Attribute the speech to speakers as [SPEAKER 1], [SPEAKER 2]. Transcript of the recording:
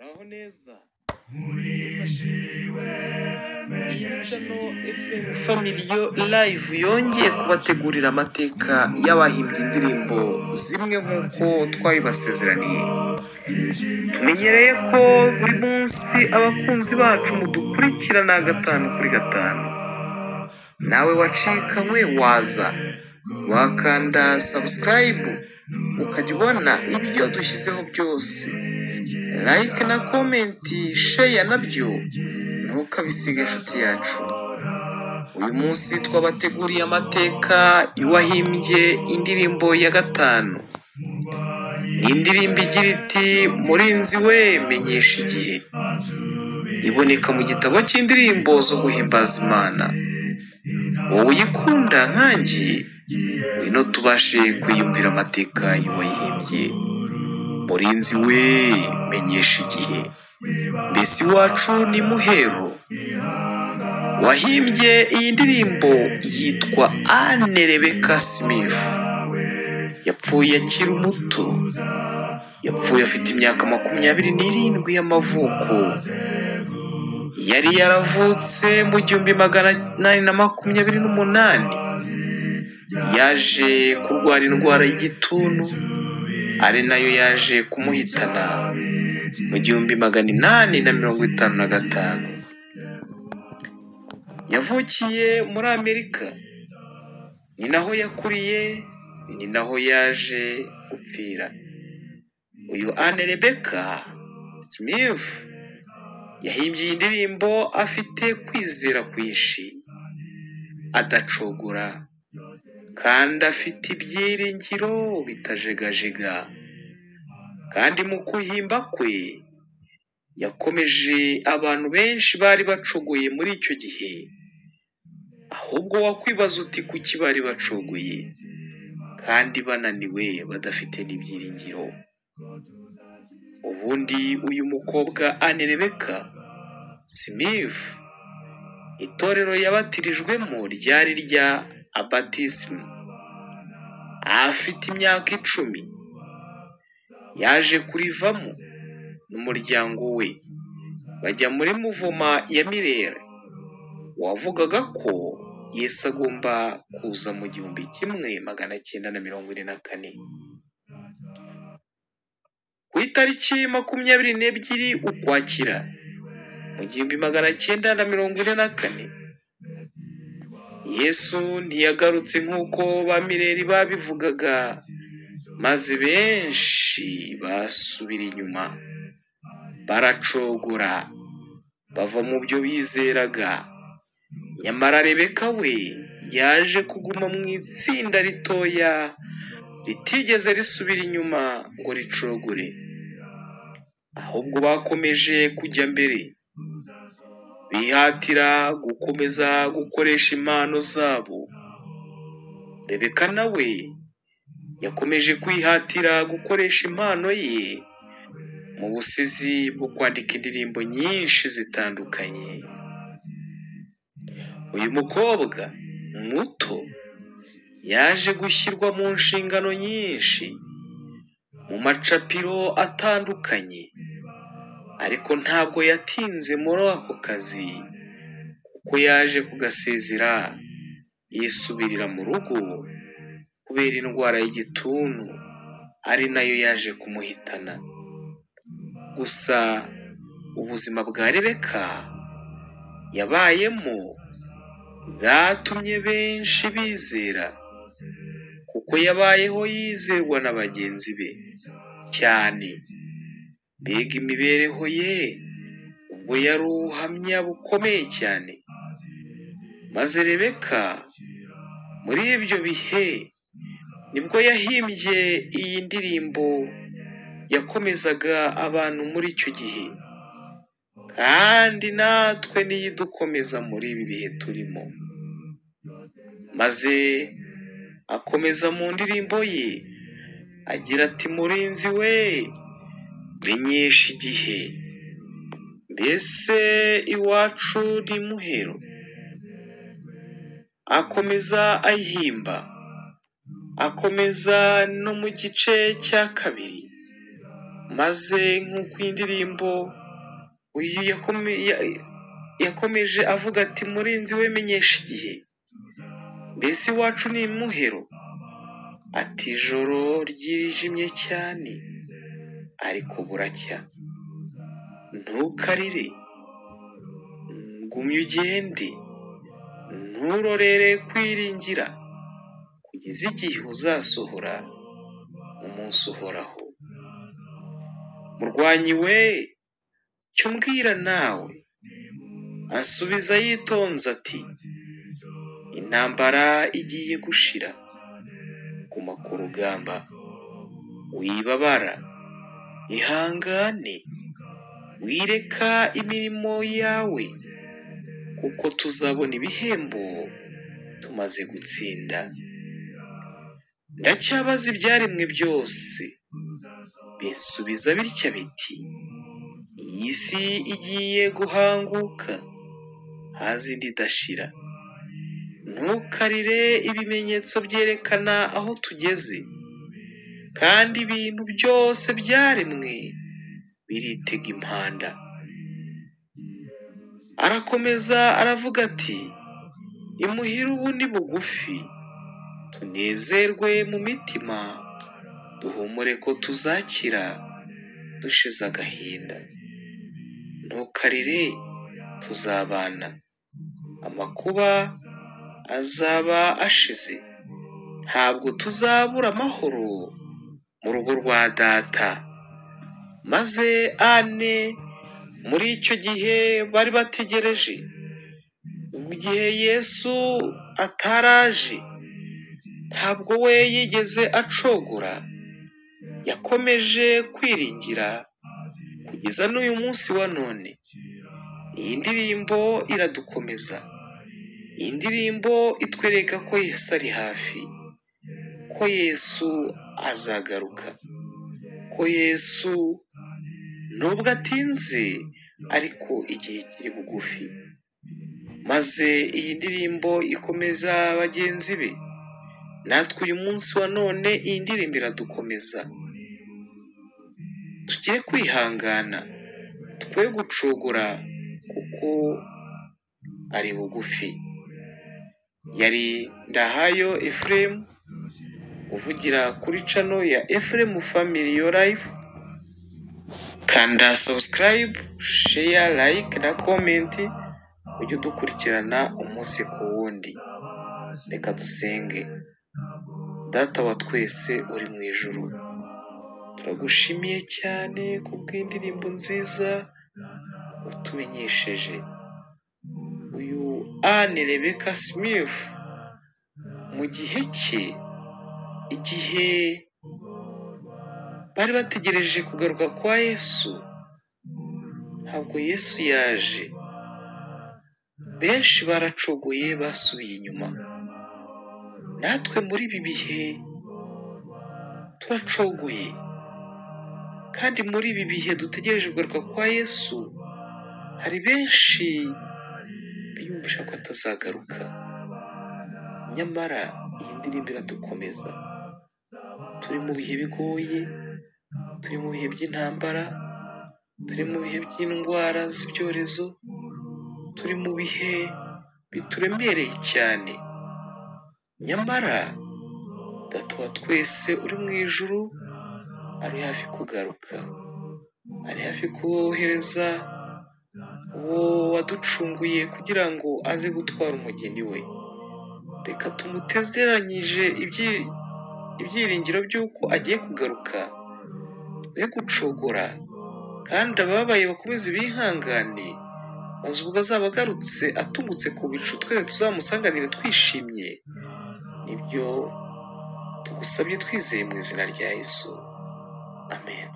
[SPEAKER 1] muraho neza. Iyi channel FM Family Live yongeye kubategurira amateka y'abahimbye indirimbo zimwe nk'uko twabibasezeraniye. Tumenyereye ko buri munsi abakunzi bacu mudukurikirana 5 kuri 5. Nawe wacikanywe waza wakanda subscribe ukajya ubona ibyo dushyizeho byose. Like na comment share nabyo ntukabisige inshuti yacu. Uyu munsi twabateguriye amateka y'uwahimbye indirimbo ya 5. Ni indirimbo igira iti murinzi we menyesha igihe. Iboneka mu gitabo cy'indirimbo zo guhimbaza Imana. Wowe uyikunda nkanjye wino tubashe kwiyumvira amateka y'uwayihimbye. Murinzi we menyesha igihe. Mbese iwacu ni Muhero. Wahimbye iyi ndirimbo yitwa Anne Rebecca Smith. Yapfuye akiri muto. Yapfuye afite imyaka 27 y'amavuko. Yari yaravutse mu 1828. Yaje kurwara indwara y'igituntu ari nayo yaje kumuhitana mu 1855. Yavukiye muri Amerika, ni naho yakuriye, ni naho yaje gupfira. Uyu Anne Rebecca Smith yahimbye iyi ndirimbo afite kwizera kwinshi, adacogora kandi afite ibyiringiro bitajegajega. Kandi mu kuhimba kwe yakomeje abantu benshi bari bacogoye muri icyo gihe. Ahubwo wakwibaza uti kuki bari bacogoye kandi bananiwe badafite n'ibyiringiro. Ubundi uyu mukobwa Anne Rebecca Smith, itorero yabatirijwemo ryari rya Abatism. Afite imyaka 10 yaje kurivamo n'umuryango we bajya muri muvoma ya Mirere wavugaga ko Yesu agomba kuza mu 1944. Ku itariki 22 Ukwakira mu 1944, Yesu ntiyagarutse nk'uko ba Mireri babivugaga, maze benshi basubira inyuma baracogora bava mu byo bizeraga. Nyamara Rebeka we yaje kuguma mu itsinda ritoya ritigeze risubira inyuma ngo ricogore, ahubwo bakomeje kujya mbere, bihatira gukomeza gukoresha impano zabo. Rebeka nawe yakomeje kwihatira gukoresha impano ye mu busizi bwo kwandika indirimbo nyinshi zitandukanye. Uyu mukobwa muto yaje gushyirwa mu nshingano nyinshi mu macapiro atandukanye, ariko ntabwo yatinze muri ako kazi kuko yaje kugasezera yisubirira mu rugo kubera indwara y'igituntu ari nayo yaje kumuhitana. Gusa ubuzima bwa Rebeka yabayemo bwatumye benshi bizera, kuko yabayeho yizerwa na bagenzi be cyane. Mbega imibereho ye ubwo yari ubuhamya bukomeye cyane. Maze Rebeka muri ibyo bihe nibwo yahimbye iyi ndirimbo yakomezaga abantu muri icyo gihe, kandi natwe niyo idukomeza muri ibi bihe turimo. Maze akomeza mu ndirimbo ye agira ati murinzi we menyesha igihe. Mbese iwacu ni Muhero. Akomeza ayihimba, akomeza no mu gice cya 2 maze nk'uko iyi ndirimbo uyu yakomeje avuga ati murinzi we menyesha igihe, mbese iwacu ni imuhero, ati ijoro ryijimye cyane ariko buracya, ntukarire gumya ugende, nturorere kwiringira kugeza igihe uzasohora umunsi uhoraho. Murwanyi we, cyo mbwira nawe, asubiza yitonze ati intambara igiye gushira, guma ku rugamba, wibabara, ihangane, wireka imirimo yawe, kuko tuzabona ibihembo tumaze gutsinda. Ndacyabaza ibyaremwe byose, bisubiza bitya biti iyi si igiye guhanguka, haza indi idashira. Ntukarire ibimenyetso byerekana aho tugeze, kandi ibintu byose byaremwe biritega impanda. Arakomeza aravuga ati imuhira ubu ni bugufi, tunezerwe mu mitima, duhumure ko tuzakira dushize agahinda. Ntukarire tuzabana, amakuba azaba ashize, ntabwo tuzabura amahoro mu rugo rwa data. Maze Ane muri icyo gihe bari bategereje, mu gihe Yesu ataraje, ntabwo we yigeze acogora, yakomeje kwiringira kugeza n'uyu munsi wa none. Iyi ndirimbo iradukomeza, iyi ndirimbo itwereka ko Yesu ari hafi, ko Yesu azagaruka, ko Yesu nubwo atinze ariko igihe kiri bugufi. Maze iyi ndirimbo ikomeza bagenzi be, natwe uyu munsi wa none iyi ndirimbo iradukomeza. Tugire kwihangana, twe gucogora kuko ari bugufi. Yari Ndahayo Ephraim uvugira kuri channel ya Ephraim Family Your Life. Kanda subscribe, share, like na comment, ujye udukurikirana umunsi ku wundi. Reka dusenge. Data wa twese uri mu ijuru, turagushimiye cyane kubw'indirimbo nziza utumenyesheje. Uyu Anne Rebecca Smith mu gihe cye, igihe bari bategereje kugaruka kwa Yesu, ntabwo Yesu yaje. Benshi baracogoye, basubiye inyuma. Natwe muri ibi bihe turacogoye, kandi muri ibi bihe dutegereje kugaruka kwa Yesu, hari benshi biyumvisha ko atazagaruka. Nyamara iyi ndirimbo iradukomeza. Turi mu bihe bigoye, turi mu bihe by'intambara, turi mu bihe by'indwara z'ibyorezo, turi mu bihe bituremereye cyane. Nyamara Data wa twese uri mu ijuru ari hafi kugaruka, ari hafi kohereza uwo waducunguye kugira ngo aze gutwara umugeni we. Reka tumutezeranyije ibyiringiro by'uko agiye kugaruka, twe gucogora, kandi ababaye bakomeze bihangane, maze ubwo azaba agarutse atungutse ku bicu, twese tuzamusanganire twishimye. Nibyo tugusabye twizeye mu izina rya Yesu, amen.